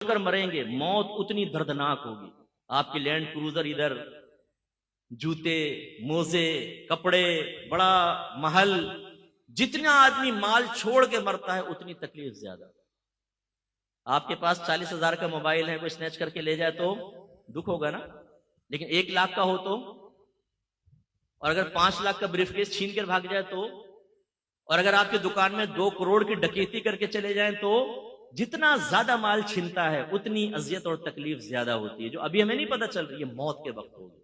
چھوٹ کر مریں گے موت اتنی دردناک ہوگی. آپ کی لینڈ کروزر ادھر، جوتے، موزے، کپڑے، بڑا محل، جتنا آدمی مال چھوڑ کے مرتا ہے اتنی تکلیف زیادہ. آپ کے پاس 40,000 کا موبائل ہے، کوئی سنیچ کر کے لے جائے تو دکھ ہوگا نا، لیکن 1 لاکھ کا ہو تو، اور اگر 5 لاکھ کا بریف کیس چھین کر بھاگ جائے تو، اور اگر آپ کی دکان میں 2 کروڑ کی ڈکیتی کر کے چلے جائیں تو، جتنا زیادہ مال چھنتا ہے اتنی اذیت اور تکلیف زیادہ ہوتی ہے، جو ابھی ہمیں نہیں پتہ چل رہی ہے، موت کے وقت ہوگی.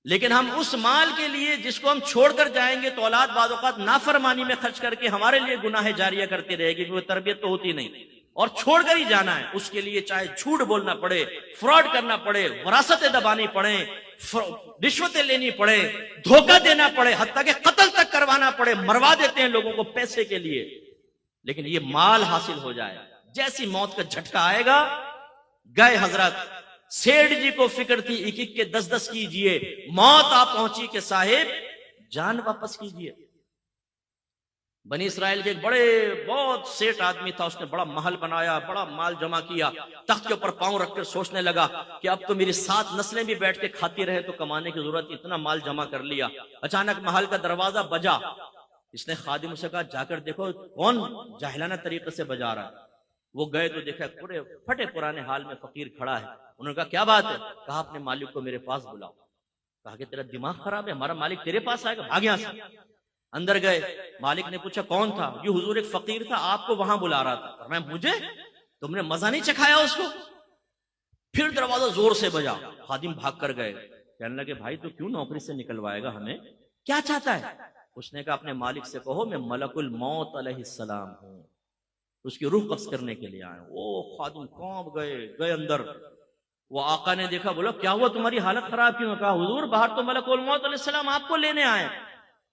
لیکن ہم اس مال کے لیے جس کو ہم چھوڑ کر جائیں گے تو اولاد بعض اوقات نافرمانی میں خرچ کر کے ہمارے لیے گناہ جاریہ کرتی رہے گی، کیونکہ وہ تربیت تو ہوتی نہیں، اور چھوڑ کر ہی جانا ہے. اس کے لیے چاہے جھوٹ بولنا پڑے، فراڈ کرنا پڑے، وراثتیں دبانی پڑے، رشوتیں لینی پڑے، دھوکہ دینا پڑے، حتیٰ کہ قتل تک کروانا پڑے. مروا دیتے ہیں لوگوں کو پیسے کے لیے، لیکن یہ مال حاصل ہو جائے. جیسی موت کا جھٹکا آئے گا، گئے حضرت. سیٹھ جی کو فکر تھی 1-1 کے 10-10 کیجئے، موت آ پہنچی کہ صاحب جان واپس کیجئے. بنی اسرائیل کے ایک بہت سیٹ آدمی تھا، اس نے بڑا محل بنایا، بڑا مال جمع کیا، تخت کے اوپر پاؤں رکھ کر سوچنے لگا کہ اب تو میری 7 نسلیں بھی بیٹھ کے کھاتی رہے تو کمانے کی ضرورت، اتنا مال جمع کر لیا. اچانک محل کا دروازہ بجا. اس نے خادم سے کہا جا کر دیکھو کون جاہلانہ طریقے سے بجا رہا ہے. وہ گئے تو دیکھا پورے پھٹے پرانے حال میں فقیر کھڑا ہے. انہوں نے کہا کیا بات ہے؟ کہا اپنے مالک کو میرے پاس بلاؤ. کہا کہ تیرا دماغ خراب ہے، ہمارا مالک تیرے پاس آئے گا، بھاگ یہاں سے. اندر گئے، مالک نے پوچھا کون تھا؟ یہ حضور ایک فقیر تھا، آپ کو وہاں بلا رہا تھا. فرمایا مجھے؟ تم نے مزہ نہیں چکھایا اس کو؟ پھر دروازہ زور سے بجا. خادم بھاگ کر گئے، کہنے لگے بھائی تو کیوں نوکری سے نکلوائے گا ہمیں، کیا چاہتا ہے؟ اس نے کہا اپنے مالک سے کہو میں ملک الموت علیہ السلام ہوں، اس کی روح قبض کرنے کے لیے آئے. وہ خادم کانپ گئے اندر. وہ آقا نے دیکھا، بولا کیا ہوا تمہاری حالت خراب کیوں؟ کہا حضور باہر تو ملک الموت علیہ السلام آپ کو لینے آئے.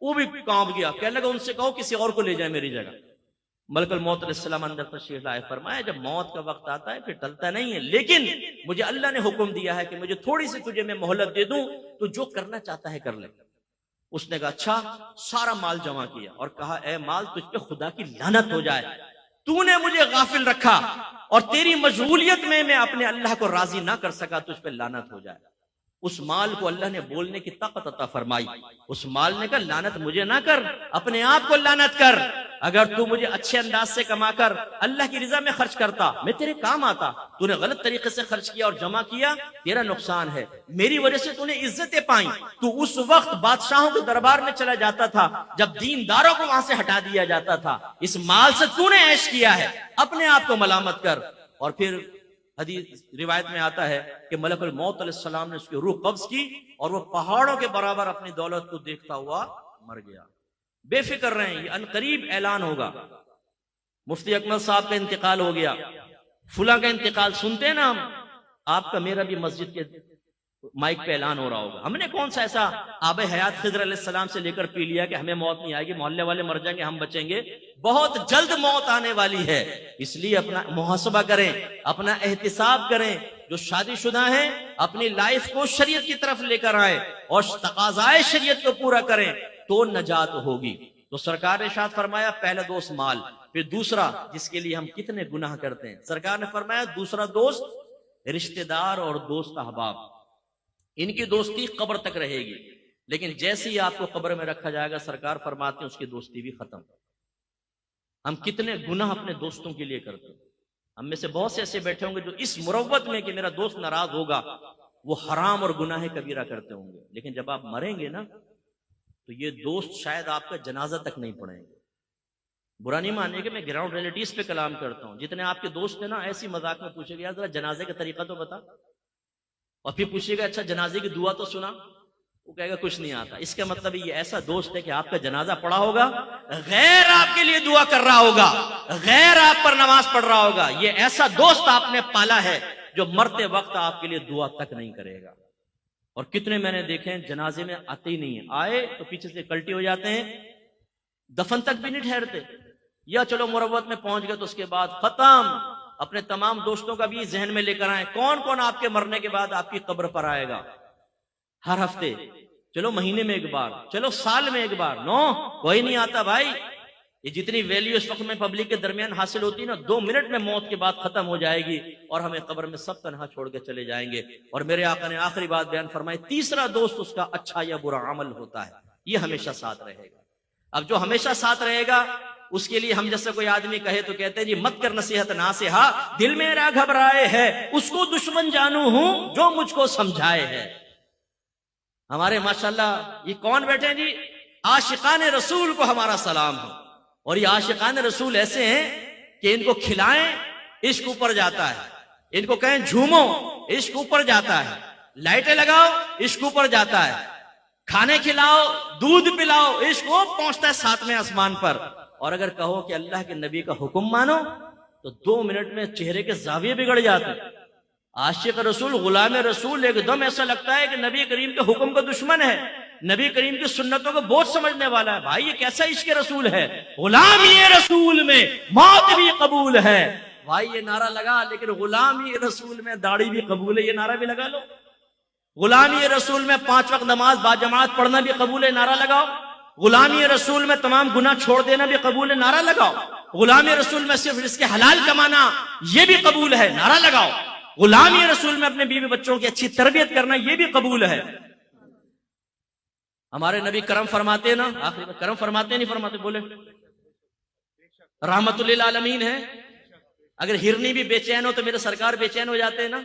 وہ بھی کانپ گیا، کہنے لگا ان سے کہو کسی اور کو لے جائے میری جگہ. ملک الموت علیہ السلام اندر تشریف لائے. فرمایا جب موت کا وقت آتا ہے پھر ٹلتا نہیں ہے، لیکن مجھے اللہ نے حکم دیا ہے کہ مجھے تھوڑی سی تجھے میں مہلت دے دوں، تو جو کرنا چاہتا ہے کر لے. اس نے کہا اچھا. سارا مال جمع کیا اور کہا اے مال تجھ پہ خدا کی لعنت ہو جائے، تو نے مجھے غافل رکھا اور تیری مشغولیت میں اپنے اللہ کو راضی نہ کر سکا، تجھ پہ لعنت ہو جائے. اس مال کو اللہ نے بولنے کی طاقت عطا فرمائی. اس مال نے کہا لعنت مجھے نہ کر، اپنے آپ کو لعنت کر. اگر تو مجھے اچھے انداز سے کما کر اللہ کی رضا میں خرچ کرتا، میں تیرے کام آتا. تو نے غلط طریقے سے خرچ کیا اور جمع کیا، تیرا نقصان ہے. میری وجہ سے تو نے عزتیں پائیں. تو اس وقت بادشاہوں کے دربار میں چلا جاتا تھا جب دینداروں کو وہاں سے ہٹا دیا جاتا تھا. اس مال سے تو نے عیش کیا ہے، اپنے آپ کو ملامت کر. اور پھر حدیث روایت میں آتا ہے کہ ملک الموت علیہ السلام نے اس کی روح قبض کی اور وہ پہاڑوں کے برابر اپنی دولت کو دیکھتا ہوا مر گیا. بے فکر رہیں، یہ عنقریب اعلان ہوگا. مفتی اکمل صاحب کا انتقال ہو گیا، فلاں کا انتقال سنتے ہیں نا ہم، آپ کا میرا بھی مسجد کے مائک پہ اعلان ہو رہا ہوگا. ہم نے کون سا ایسا آب حیات خضر علیہ السلام سے لے کر پی لیا کہ ہمیں موت نہیں آئے گی، محلے والے مر جائیں گے ہم بچیں گے. بہت جلد موت آنے والی ہے، اس لیے اپنا محاسبہ کریں، اپنا احتساب کریں. جو شادی شدہ ہیں اپنی لائف کو شریعت کی طرف لے کر آئیں اور تقاضائے شریعت کو پورا کریں تو نجات ہوگی. تو سرکار نے ارشاد فرمایا پہلا دوست مال، پھر دوسرا جس کے لیے ہم کتنے گناہ کرتے ہیں. سرکار نے فرمایا دوسرا دوست رشتہ دار اور دوست احباب، ان کی دوستی قبر تک رہے گی، لیکن جیسے ہی آپ کو قبر میں رکھا جائے گا سرکار فرماتے ہیں اس کی دوستی بھی ختم. ہم کتنے گناہ اپنے دوستوں کے لیے کرتے ہیں. ہم میں سے بہت سے ایسے بیٹھے ہوں گے جو اس مروت میں کہ میرا دوست ناراض ہوگا وہ حرام اور گناہ کبیرہ کرتے ہوں گے، لیکن جب آپ مریں گے نا تو یہ دوست شاید آپ کا جنازہ تک نہیں پڑھیں گے. برا نہیں مانیے کہ میں گراؤنڈ ریلیٹیز پہ کلام کرتا ہوں. جتنے آپ کے دوست ہیں نا ایسی مذاق میں پوچھے گا یار ذرا جنازے کا طریقہ تو بتا، اور پھر پوچھے گا اچھا جنازے کی دعا تو سنا، وہ کہے گا کچھ نہیں آتا. اس کا مطلب یہ ایسا دوست ہے کہ آپ کا جنازہ پڑھا ہوگا، غیر آپ کے لیے دعا کر رہا ہوگا، غیر آپ پر نماز پڑھ رہا ہوگا. یہ ایسا دوست آپ نے پالا ہے جو مرتے وقت آپ کے لیے دعا تک نہیں کرے گا. اور کتنے میں نے دیکھے ہیں جنازے میں آتے ہی نہیں ہیں، آئے تو پیچھے سے کلٹی ہو جاتے ہیں، دفن تک بھی نہیں ٹھہرتے، یا چلو مروت میں پہنچ گئے تو اس کے بعد ختم. اپنے تمام دوستوں کا بھی ذہن میں لے کر آئیں کون کون آپ کے مرنے کے بعد آپ کی قبر پر آئے گا. ہر ہفتے، چلو مہینے میں ایک بار، چلو سال میں ایک بار، نو کوئی نہیں آتا بھائی. یہ جتنی ویلیو اس وقت میں پبلک کے درمیان حاصل ہوتی ہے نا، 2 منٹ میں موت کے بعد ختم ہو جائے گی اور ہمیں قبر میں سب تنہا چھوڑ کے چلے جائیں گے۔ اور میرے آقا نے آخری بات بیان فرمائی، تیسرا دوست اس کا اچھا یا برا عمل ہوتا ہے، یہ ہمیشہ ساتھ رہے گا۔ اب جو ہمیشہ ساتھ رہے گا اس کے لیے ہم جیسے کوئی آدمی کہے تو کہتے ہیں جی مت کر نصیحت ناصحہ، دل میرا گھبرائے ہے، اس کو دشمن جانو ہوں جو مجھ کو سمجھائے ہے۔ ہمارے ماشاءاللہ یہ کون بیٹھے ہیں جی، عاشقان رسول کو ہمارا سلام ہو۔ اور یہ عاشقان رسول ایسے ہیں کہ ان کو کھلائیں عشق اوپر جاتا ہے، ان کو کہیں جھومو عشق اوپر جاتا ہے، لائٹیں لگاؤ عشق اوپر جاتا ہے، کھانے کھلاؤ دودھ پلاؤ عشق وہ پہنچتا ہے 7ویں آسمان پر۔ اور اگر کہو کہ اللہ کے نبی کا حکم مانو تو 2 منٹ میں چہرے کے زاویے بگڑ جاتے ہیں۔ عاشق رسول غلام رسول ایک دم ایسا لگتا ہے کہ نبی کریم کے حکم کا دشمن ہے، نبی کریم کی سنتوں کو بوجھ سمجھنے والا ہے۔ بھائی یہ کیسا عشق رسول ہے، غلام یہ رسول میں موت بھی قبول ہے۔ بھائی یہ نعرہ لگا، لیکن غلام یہ رسول میں داڑھی بھی قبول ہے، یہ نعرہ بھی لگا لو۔ غلامی رسول میں 5 وقت نماز باجماعت پڑھنا بھی قبول ہے، نعرہ لگاؤ۔ غلامی رسول میں تمام گناہ چھوڑ دینا بھی قبول ہے، نعرہ لگاؤ۔ غلامی رسول میں صرف رزق حلال کمانا یہ بھی قبول ہے، نعرہ لگاؤ۔ غلامی رسول میں اپنے بیوی بچوں کی اچھی تربیت کرنا یہ بھی قبول ہے۔ ہمارے نبی کرم فرماتے ہیں نا، آخری میں کرم فرماتے نہیں فرماتے، بولے رحمت للعالمین ہے۔ اگر ہرنی بھی بے چین ہو تو میرے سرکار بے چین ہو جاتے ہیں نا۔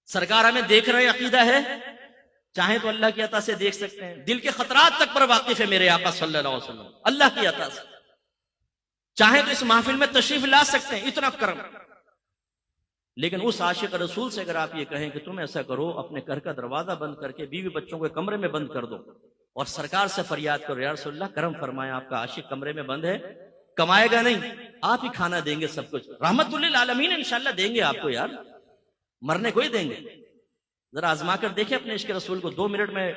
سرکار ہمیں دیکھ رہے عقیدہ ہے، چاہیں تو اللہ کی عطا سے دیکھ سکتے ہیں، دل کے خطرات تک پر واقف ہے میرے آقا صلی اللہ علیہ وسلم اللہ کی عطا سے، چاہیں تو اس محفل میں تشریف لا سکتے ہیں، اتنا کرم۔ لیکن اس عاشق رسول سے اگر آپ یہ کہیں کہ تم ایسا کرو، اپنے گھر کا دروازہ بند کر کے بیوی بچوں کو کمرے میں بند کر دو اور سرکار سے فریاد کرو یا رسول اللہ کرم فرمائے آپ کا عاشق کمرے میں بند ہے، کمائے گا نہیں، آپ ہی کھانا دیں گے، سب کچھ رحمت للعالمین انشاءاللہ دیں گے آپ کو، یار مرنے کو ہی دیں گے۔ ذرا آزما کر دیکھیں اپنے عشق رسول کو، 2 منٹ میں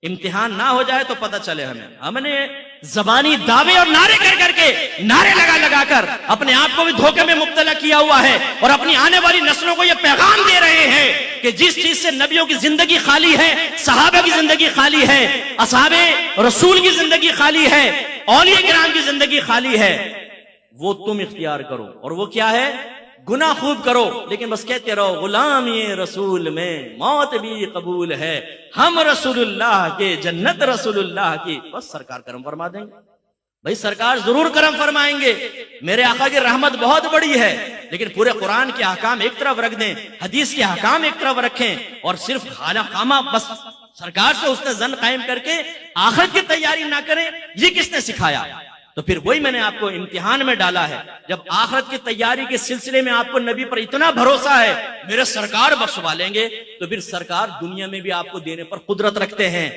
امتحان نہ ہو جائے تو پتہ چلے ہمیں۔ ہم نے زبانی دعوے اور نعرے کر کے نعرے لگا کر اپنے آپ کو بھی دھوکے میں مبتلا کیا ہوا ہے، اور اپنی آنے والی نسلوں کو یہ پیغام دے رہے ہیں کہ جس چیز سے نبیوں کی زندگی خالی ہے، صحابہ کی زندگی خالی ہے، اصحاب رسول کی زندگی خالی ہے، اولیاء کرام کی زندگی خالی ہے، وہ تم اختیار کرو۔ اور وہ کیا ہے؟ گناہ خوب کرو لیکن بس کہتے رہو غلامی رسول میں موت بھی قبول ہے، ہم رسول اللہ کے جنت رسول اللہ کی، بس سرکار کرم فرما دیں گے۔ بھائی سرکار ضرور کرم فرمائیں گے، میرے آقا کی رحمت بہت بڑی ہے، لیکن پورے قرآن کے احکام ایک طرف رکھ دیں، حدیث کے احکام ایک طرف رکھیں، اور صرف خانہ خامہ بس سرکار سے اس نے ظن قائم کر کے آخرت کی تیاری نہ کریں، یہ کس نے سکھایا؟ تو پھر وہی میں نے آپ کو امتحان میں ڈالا ہے۔ جب آخرت کی تیاری کے سلسلے میں آپ کو نبی پر اتنا بھروسہ ہے میرے سرکار بخشوا لیں گے، تو پھر سرکار دنیا میں بھی آپ کو دینے پر قدرت رکھتے ہیں۔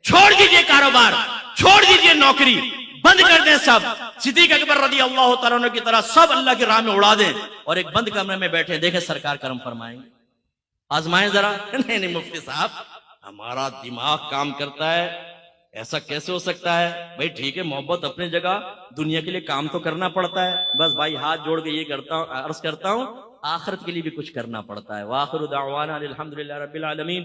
چھوڑ دیجئے کاروبار، چھوڑ دیجئے نوکری، بند کر دیں سب، صدیق اکبر رضی اللہ تعالیٰ عنہ کی طرح سب اللہ کی راہ میں اڑا دیں اور ایک بند کمرے میں بیٹھے دیکھیں سرکار کرم فرمائیں گے۔ آزمائیں ذرا۔ نہیں مفتی صاحب ہمارا دماغ کام کرتا ہے، ایسا کیسے ہو سکتا ہے؟ بھائی ٹھیک ہے، محبت اپنی جگہ، دنیا کے لیے کام تو کرنا پڑتا ہے، بس بھائی ہاتھ جوڑ کے یہ عرض کرتا ہوں آخرت کے لیے بھی کچھ کرنا پڑتا ہے۔ وآخر دعوانا الحمدللہ رب العالمین۔